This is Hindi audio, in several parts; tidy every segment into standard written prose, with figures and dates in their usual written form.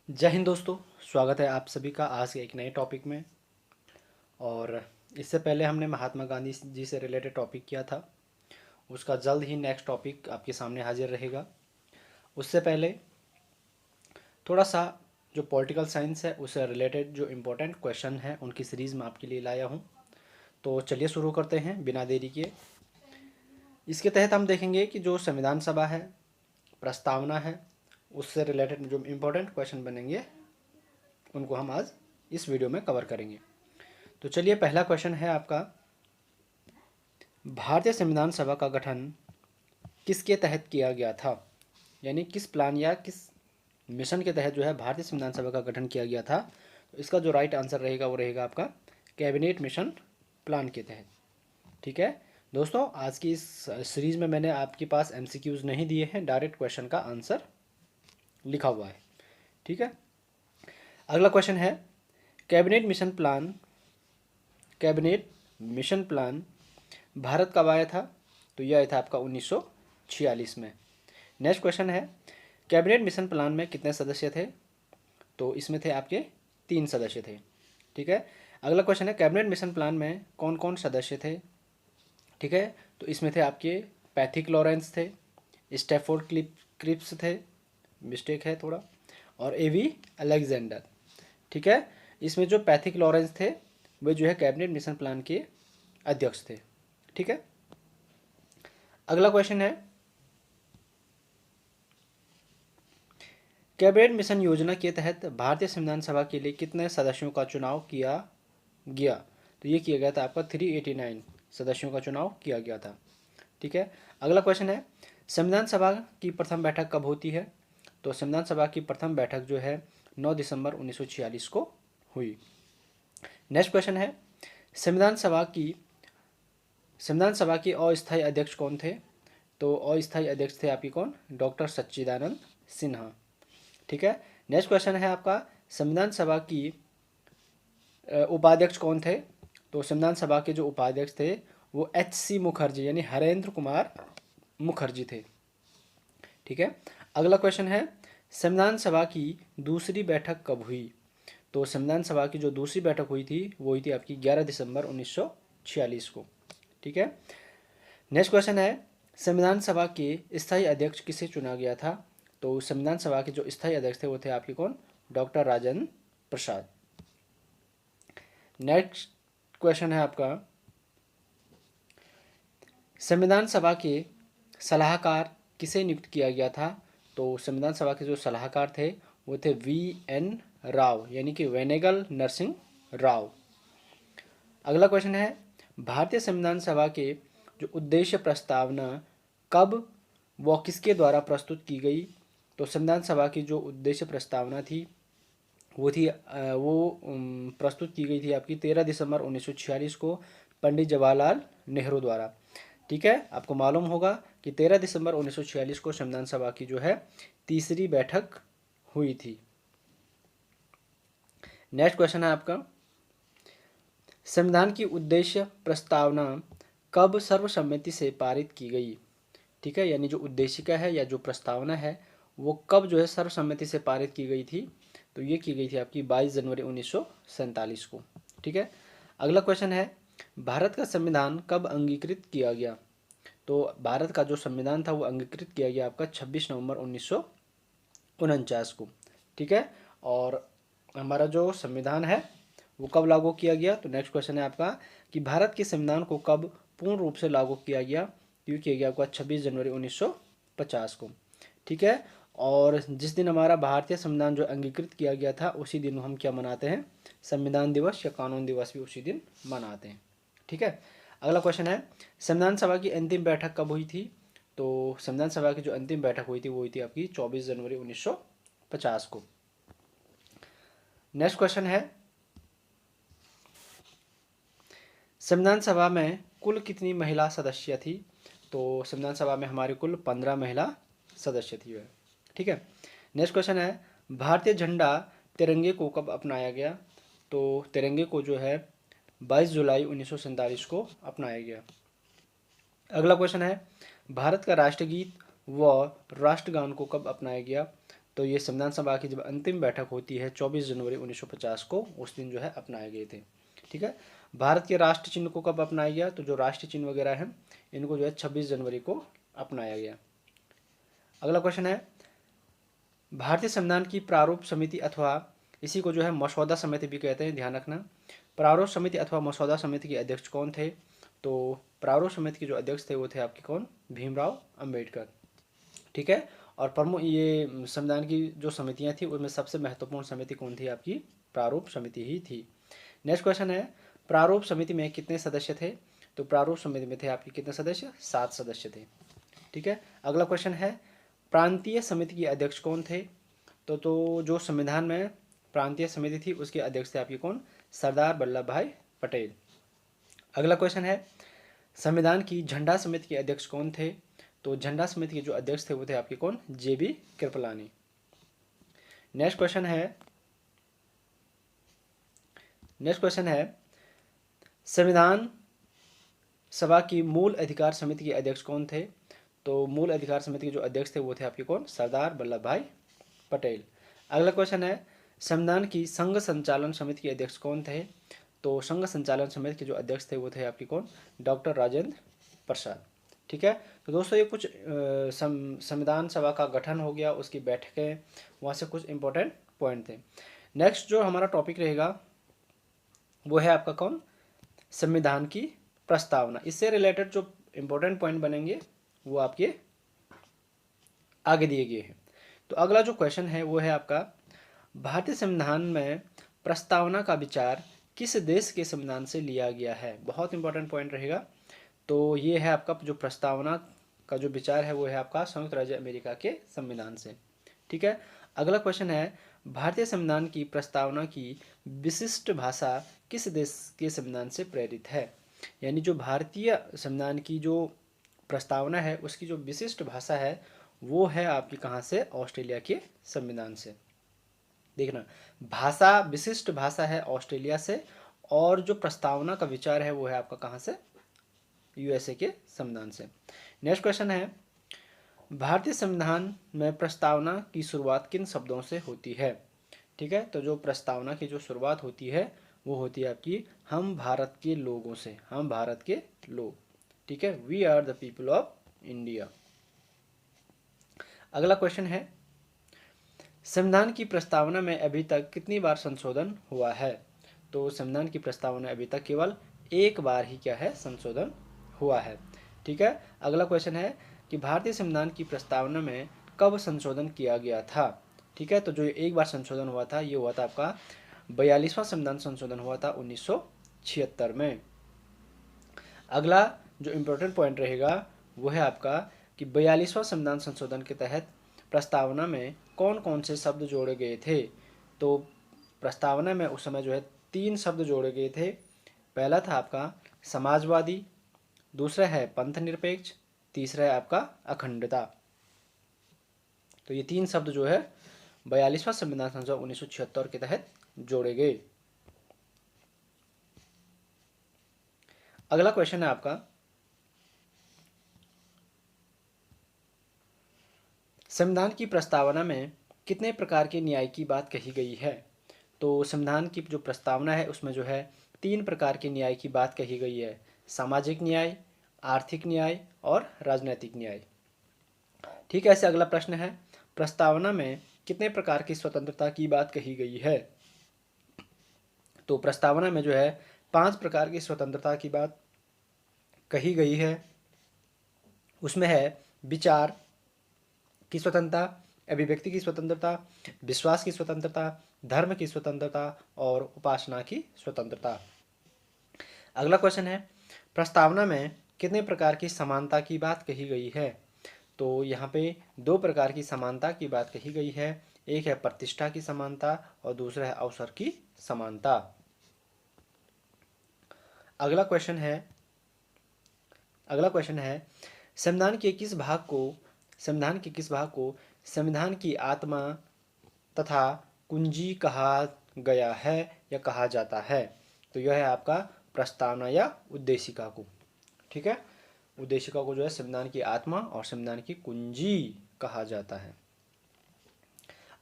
जय हिंद दोस्तों। स्वागत है आप सभी का आज के एक नए टॉपिक में। और इससे पहले हमने महात्मा गांधी जी से रिलेटेड टॉपिक किया था, उसका जल्द ही नेक्स्ट टॉपिक आपके सामने हाजिर रहेगा। उससे पहले थोड़ा सा जो पॉलिटिकल साइंस है उससे रिलेटेड जो इम्पोर्टेंट क्वेश्चन है उनकी सीरीज़ में आपके लिए लाया हूँ। तो चलिए शुरू करते हैं बिना देरी किए। इसके तहत हम देखेंगे कि जो संविधान सभा है, प्रस्तावना है, उससे रिलेटेड जो इम्पोर्टेंट क्वेश्चन बनेंगे उनको हम आज इस वीडियो में कवर करेंगे। तो चलिए, पहला क्वेश्चन है आपका, भारतीय संविधान सभा का गठन किसके तहत किया गया था? यानी किस प्लान या किस मिशन के तहत जो है भारतीय संविधान सभा का गठन किया गया था? तो इसका जो राइट आंसर रहेगा वो रहेगा आपका कैबिनेट मिशन प्लान के तहत। ठीक है दोस्तों, आज की इस सीरीज में मैंने आपके पास एमसीक्यूज नहीं दिए हैं, डायरेक्ट क्वेश्चन का आंसर लिखा हुआ है। ठीक है, अगला क्वेश्चन है, कैबिनेट मिशन प्लान भारत कब आया था? तो यह आया था आपका 1946 में। नेक्स्ट क्वेश्चन है, कैबिनेट मिशन प्लान में कितने सदस्य थे? तो इसमें थे आपके 3 सदस्य थे। ठीक है, अगला क्वेश्चन है, कैबिनेट मिशन प्लान में कौन कौन सदस्य थे? ठीक है, तो इसमें थे आपके पैथिक लॉरेंस थे, स्टैफोर्ड क्रिप्स थे, मिस्टेक है थोड़ा, और एवी अलेक्जेंडर। ठीक है, इसमें जो पैथिक लॉरेंस थे वे जो है कैबिनेट मिशन प्लान के अध्यक्ष थे। ठीक है, अगला क्वेश्चन है, कैबिनेट मिशन योजना के तहत भारतीय संविधान सभा के लिए कितने सदस्यों का चुनाव किया गया? तो ये किया गया था आपका 389 सदस्यों का चुनाव किया गया था। ठीक है, अगला क्वेश्चन है, संविधान सभा की प्रथम बैठक कब होती है? तो संविधान सभा की प्रथम बैठक जो है 9 दिसंबर 1946 को हुई। नेक्स्ट क्वेश्चन है, संविधान सभा के अस्थायी अध्यक्ष कौन थे? तो अस्थायी अध्यक्ष थे आपकी कौन? डॉक्टर सच्चिदानंद सिन्हा। ठीक है, नेक्स्ट क्वेश्चन है आपका, संविधान सभा की उपाध्यक्ष कौन थे? तो संविधान सभा के जो उपाध्यक्ष थे वो HC मुखर्जी यानी हरेंद्र कुमार मुखर्जी थे। ठीक है, अगला क्वेश्चन है, संविधान सभा की दूसरी बैठक कब हुई? तो संविधान सभा की जो दूसरी बैठक हुई थी वो हुई थी आपकी 11 दिसंबर 1946 को। ठीक है, नेक्स्ट क्वेश्चन है, संविधान सभा के स्थायी अध्यक्ष किसे चुना गया था? तो संविधान सभा के जो स्थायी अध्यक्ष थे वो थे आपके कौन? Doctor Rajendra Prasad. Next question है आपका, संविधान सभा के सलाहकार किसे नियुक्त किया गया था? तो संविधान सभा के जो सलाहकार थे वो थे VN राव यानी कि वेनेगल नरसिंह राव। अगला क्वेश्चन है, भारतीय संविधान सभा के जो उद्देश्य प्रस्तावना कब व किसके द्वारा प्रस्तुत की गई? तो संविधान सभा की जो उद्देश्य प्रस्तावना थी वो प्रस्तुत की गई थी आपकी 13 दिसंबर 1946 को पंडित जवाहरलाल नेहरू द्वारा। ठीक है, आपको मालूम होगा कि 13 दिसंबर 1946 को संविधान सभा की जो है तीसरी बैठक हुई थी। नेक्स्ट क्वेश्चन है आपका, संविधान की उद्देश्य प्रस्तावना कब सर्वसम्मति से पारित की गई? ठीक है, यानी जो उद्देशिका है या जो प्रस्तावना है वो कब जो है सर्वसम्मति से पारित की गई थी? तो ये की गई थी आपकी 22 जनवरी 1947 को। ठीक है, अगला क्वेश्चन है, भारत का संविधान कब अंगीकृत किया गया? तो भारत का जो संविधान था वो अंगीकृत किया गया आपका 26 नवंबर 1949 को। ठीक है, और हमारा जो संविधान है वो कब लागू किया गया? तो नेक्स्ट क्वेश्चन है आपका कि भारत के संविधान को कब पूर्ण रूप से लागू किया गया? तो ये किया गया आपका 26 जनवरी 1950 को। ठीक है, और जिस दिन हमारा भारतीय संविधान जो अंगीकृत किया गया था उसी दिन हम क्या मनाते हैं? संविधान दिवस या कानून दिवस भी उसी दिन मनाते हैं। ठीक है, अगला क्वेश्चन है, संविधान सभा की अंतिम बैठक कब हुई थी? तो संविधान सभा की जो अंतिम बैठक हुई थी वो हुई थी आपकी 24 जनवरी 1950 को। नेक्स्ट क्वेश्चन है, संविधान सभा में कुल कितनी महिला सदस्य थी? तो संविधान सभा में हमारे कुल 15 महिला सदस्य थी वह। ठीक है, नेक्स्ट क्वेश्चन है, भारतीय झंडा तिरंगे को कब अपनाया गया? तो तिरंगे को जो है 22 जुलाई 1947 को अपनाया गया। अगला क्वेश्चन है, भारत का राष्ट्रगीत व राष्ट्रगान को कब अपनाया गया? तो ये संविधान सभा की जब अंतिम बैठक होती है 24 जनवरी 1950 को, उस दिन जो है अपनाए गए थे। ठीक है। भारत के राष्ट्र चिन्ह को कब अपनाया गया? तो जो राष्ट्र चिन्ह वगैरह हैं इनको जो है 26 जनवरी को अपनाया गया। अगला क्वेश्चन है, भारतीय संविधान की प्रारूप समिति अथवा इसी को जो है मसौदा समिति भी कहते हैं, ध्यान रखना। प्रारूप समिति अथवा मसौदा समिति के अध्यक्ष कौन थे? तो प्रारूप समिति के जो अध्यक्ष थे वो थे आपके कौन? भीमराव अंबेडकर। ठीक है। और प्रमुख ये संविधान की जो समितियां थी उनमें सबसे महत्वपूर्ण समिति कौन थी? आपकी प्रारूप समिति ही थी। नेक्स्ट क्वेश्चन है, प्रारूप समिति में कितने सदस्य थे? तो प्रारूप समिति में थे आपके कितने सदस्य? 7 सदस्य थे। ठीक है। अगला क्वेश्चन है, प्रांतीय समिति के अध्यक्ष कौन थे? तो जो संविधान में प्रांतीय समिति थी उसके अध्यक्ष थे आपके कौन? सरदार वल्लभ भाई पटेल। अगला क्वेश्चन है, संविधान की झंडा समिति के अध्यक्ष कौन थे? तो झंडा समिति के जो अध्यक्ष थे वो थे आपके कौन? जेबी कृपलानी। नेक्स्ट क्वेश्चन है, संविधान सभा की मूल अधिकार समिति के अध्यक्ष कौन थे? तो मूल अधिकार समिति के जो अध्यक्ष थे वो थे आपके कौन? सरदार वल्लभ भाई पटेल। अगला क्वेश्चन है, संविधान की संघ संचालन समिति के अध्यक्ष कौन थे? तो संघ संचालन समिति के जो अध्यक्ष थे वो थे आपके कौन? डॉक्टर राजेंद्र प्रसाद। ठीक है। तो दोस्तों ये कुछ संविधान सभा का गठन हो गया, उसकी बैठकें, वहाँ से कुछ इंपॉर्टेंट पॉइंट थे। नेक्स्ट जो हमारा टॉपिक रहेगा वो है आपका कौन? संविधान की प्रस्तावना। इससे रिलेटेड जो इंपॉर्टेंट पॉइंट बनेंगे वो आपके आगे दिए गए हैं। तो अगला जो क्वेश्चन है वो है आपका, भारतीय संविधान में प्रस्तावना का विचार किस देश के संविधान से लिया गया है? बहुत इंपॉर्टेंट पॉइंट रहेगा। तो ये है आपका जो प्रस्तावना का जो विचार है वो है आपका संयुक्त राज्य अमेरिका के संविधान से। ठीक है। अगला क्वेश्चन है, भारतीय संविधान की प्रस्तावना की विशिष्ट भाषा किस देश के संविधान से प्रेरित है? यानी जो भारतीय संविधान की जो प्रस्तावना है उसकी जो विशिष्ट भाषा है वो है आपकी कहाँ से? ऑस्ट्रेलिया के संविधान से। देखना, भाषा, विशिष्ट भाषा है ऑस्ट्रेलिया से, और जो प्रस्तावना का विचार है वो है आपका कहाँ से? यूएसए के संविधान से। नेक्स्ट क्वेश्चन है, भारतीय संविधान में प्रस्तावना की शुरुआत किन शब्दों से होती है? ठीक है। तो जो प्रस्तावना की जो शुरुआत होती है वो होती है आपकी हम भारत के लोगों से, हम भारत के लोग। ठीक है। We are the people of India. अगला क्वेश्चन है, संविधान की प्रस्तावना में अभी तक कितनी बार संशोधन हुआ है? तो संविधान की प्रस्तावना अभी तक केवल एक बार ही क्या है? संशोधन हुआ है। ठीक है। अगला क्वेश्चन है कि भारतीय संविधान की प्रस्तावना में कब संशोधन किया गया था? ठीक है। तो जो एक बार संशोधन हुआ था ये हुआ था आपका 42वां संविधान संशोधन हुआ था 1976 में। अगला जो इम्पोर्टेंट पॉइंट रहेगा वो है आपका कि 42वां संविधान संशोधन के तहत प्रस्तावना में कौन कौन से शब्द जोड़े गए थे? तो प्रस्तावना में उस समय जो है 3 शब्द जोड़े गए थे। पहला था आपका समाजवादी, दूसरा है पंथ निरपेक्ष, तीसरा है आपका अखंडता। तो ये 3 शब्द जो है 42वां संविधान संशोधन 1976 के तहत जोड़े गए। अगला क्वेश्चन है आपका, संविधान की प्रस्तावना में कितने प्रकार के न्याय की बात कही गई है? तो संविधान की जो प्रस्तावना है उसमें जो है 3 प्रकार के न्याय की बात कही गई है, सामाजिक न्याय, आर्थिक न्याय और राजनीतिक न्याय। ठीक है। ऐसे अगला प्रश्न है, प्रस्तावना में कितने प्रकार की स्वतंत्रता की बात कही गई है? तो प्रस्तावना में जो है 5 प्रकार की स्वतंत्रता की बात कही गई है। उसमें है विचार की स्वतंत्रता, अभिव्यक्ति की स्वतंत्रता, विश्वास की स्वतंत्रता, धर्म की स्वतंत्रता और उपासना की स्वतंत्रता। अगला क्वेश्चन है, प्रस्तावना में कितने प्रकार की समानता की बात कही गई है? तो यहाँ पे 2 प्रकार की समानता की बात कही गई है। एक है प्रतिष्ठा की समानता और दूसरा है अवसर की समानता। अगला क्वेश्चन है संविधान के किस भाग को संविधान की आत्मा तथा कुंजी कहा गया है या कहा जाता है? तो यह है आपका प्रस्तावना या उद्देशिका को। ठीक है। उद्देशिका को जो है संविधान की आत्मा और संविधान की कुंजी कहा जाता है।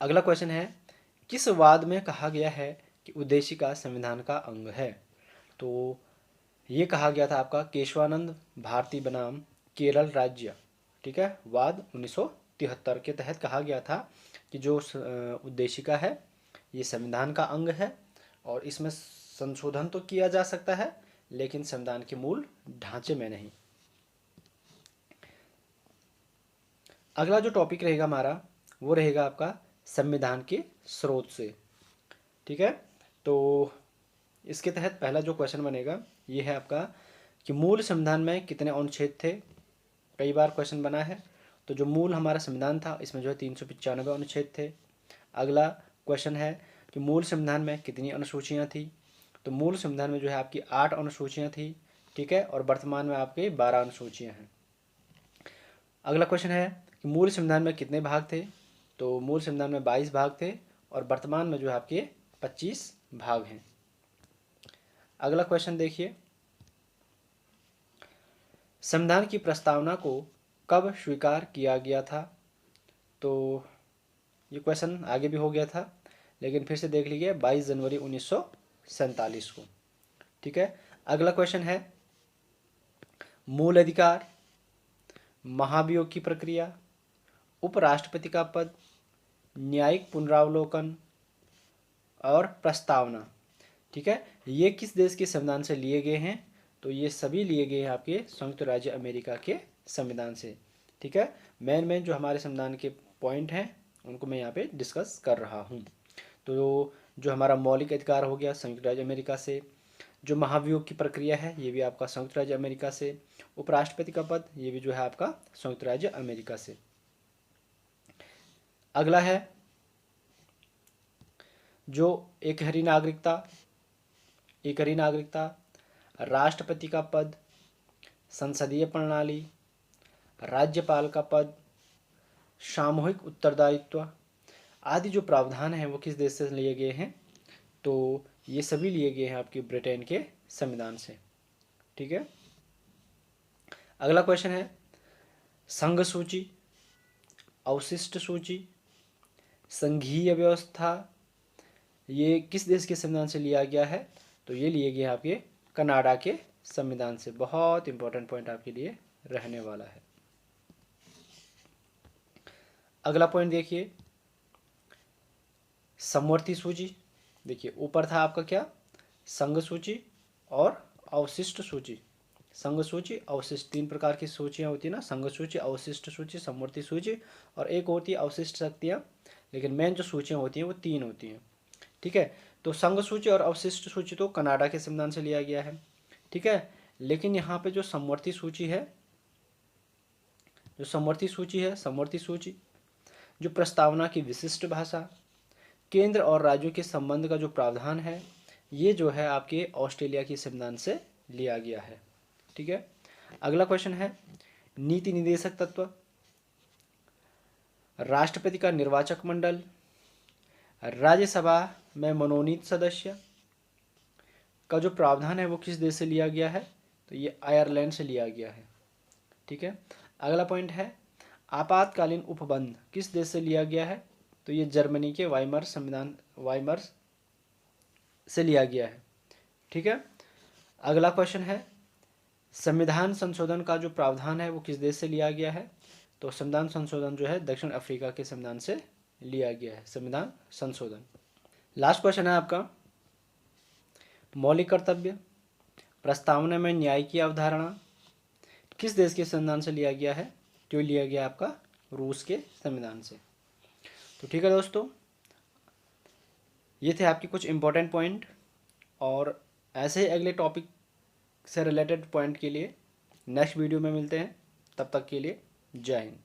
अगला क्वेश्चन है, किस वाद में कहा गया है कि उद्देशिका संविधान का अंग है? तो ये कहा गया था आपका केशवानंद भारती बनाम केरल राज्य, ठीक है, वाद 1973 के तहत कहा गया था कि जो उद्देशिका है ये संविधान का अंग है और इसमें संशोधन तो किया जा सकता है लेकिन संविधान के मूल ढांचे में नहीं। अगला जो टॉपिक रहेगा हमारा वो रहेगा आपका संविधान के स्रोत से, ठीक है। तो इसके तहत पहला जो क्वेश्चन बनेगा ये है आपका कि मूल संविधान में कितने अनुच्छेद थे। कई बार क्वेश्चन बना है। तो जो मूल हमारा संविधान था इसमें जो है 395 अनुच्छेद थे। अगला क्वेश्चन है कि मूल संविधान में कितनी अनुसूचियाँ थी। तो मूल संविधान में जो है आपकी 8 अनुसूचियाँ थी, ठीक है, और वर्तमान में आपके 12 अनुसूचियाँ हैं। अगला क्वेश्चन है कि मूल संविधान में कितने भाग थे। तो मूल संविधान में 22 भाग थे और वर्तमान में जो है आपके 25 भाग हैं। अगला क्वेश्चन देखिए, संविधान की प्रस्तावना को कब स्वीकार किया गया था। तो ये क्वेश्चन आगे भी हो गया था लेकिन फिर से देख लीजिए 22 जनवरी 1947 को, ठीक है। अगला क्वेश्चन है मूल अधिकार, महाभियोग की प्रक्रिया, उपराष्ट्रपति का पद, न्यायिक पुनरावलोकन और प्रस्तावना, ठीक है, ये किस देश के संविधान से लिए गए हैं। तो ये सभी लिए गए हैं आपके संयुक्त राज्य अमेरिका के संविधान से, ठीक है। मेन जो हमारे संविधान के पॉइंट हैं उनको मैं यहाँ पे डिस्कस कर रहा हूँ। तो जो हमारा मौलिक अधिकार हो गया संयुक्त राज्य अमेरिका से, जो महाभियोग की प्रक्रिया है ये भी आपका संयुक्त राज्य अमेरिका से, उपराष्ट्रपति का पद ये भी जो है आपका संयुक्त राज्य अमेरिका से। अगला है जो एकहरी नागरिकता, राष्ट्रपति का पद, संसदीय प्रणाली, राज्यपाल का पद, सामूहिक उत्तरदायित्व आदि जो प्रावधान हैं वो किस देश से लिए गए हैं। तो ये सभी लिए गए हैं आपके ब्रिटेन के संविधान से, ठीक है। अगला क्वेश्चन है संघ सूची, अवशिष्ट सूची, संघीय व्यवस्था ये किस देश के संविधान से लिया गया है। तो ये लिए गए आपके कनाडा के संविधान से। बहुत इंपॉर्टेंट पॉइंट आपके लिए रहने वाला है। अगला पॉइंट देखिए समवर्ती सूची। देखिए ऊपर था आपका क्या, संघ सूची और अवशिष्ट सूची। संघ सूची अवशिष्ट, 3 प्रकार की सूचियाँ होती है ना, संघ सूची, अवशिष्ट सूची, समवर्ती सूची और एक होती है अवशिष्ट शक्तियाँ। लेकिन मेन जो सूचियाँ होती हैं वो 3 होती हैं, ठीक है। तो संघ सूची और अवशिष्ट सूची तो कनाडा के संविधान से लिया गया है, ठीक है। लेकिन यहाँ पे जो समवर्ती सूची है, समवर्ती सूची जो प्रस्तावना की विशिष्ट भाषा, केंद्र और राज्यों के संबंध का जो प्रावधान है ये जो है आपके ऑस्ट्रेलिया के संविधान से लिया गया है, ठीक है। अगला क्वेश्चन है नीति निदेशक तत्व, राष्ट्रपति का निर्वाचक मंडल, राज्यसभा में मनोनीत सदस्य का जो प्रावधान है वो किस देश से लिया गया है। तो ये आयरलैंड से लिया गया है, ठीक है। अगला पॉइंट है आपातकालीन उपबंध किस देश से लिया गया है। तो ये जर्मनी के वाइमर से लिया गया है, ठीक है। अगला क्वेश्चन है संविधान संशोधन का जो प्रावधान है वो किस देश से लिया गया है। तो संविधान संशोधन जो है दक्षिण अफ्रीका के संविधान से लिया गया है, संविधान संशोधन। लास्ट क्वेश्चन है आपका मौलिक कर्तव्य, प्रस्तावना में न्याय की अवधारणा किस देश के संविधान से लिया गया है। तो लिया गया आपका रूस के संविधान से। तो ठीक है दोस्तों, ये थे आपके कुछ इंपॉर्टेंट पॉइंट और ऐसे ही अगले टॉपिक से रिलेटेड पॉइंट के लिए नेक्स्ट वीडियो में मिलते हैं। तब तक के लिए जय हिंद।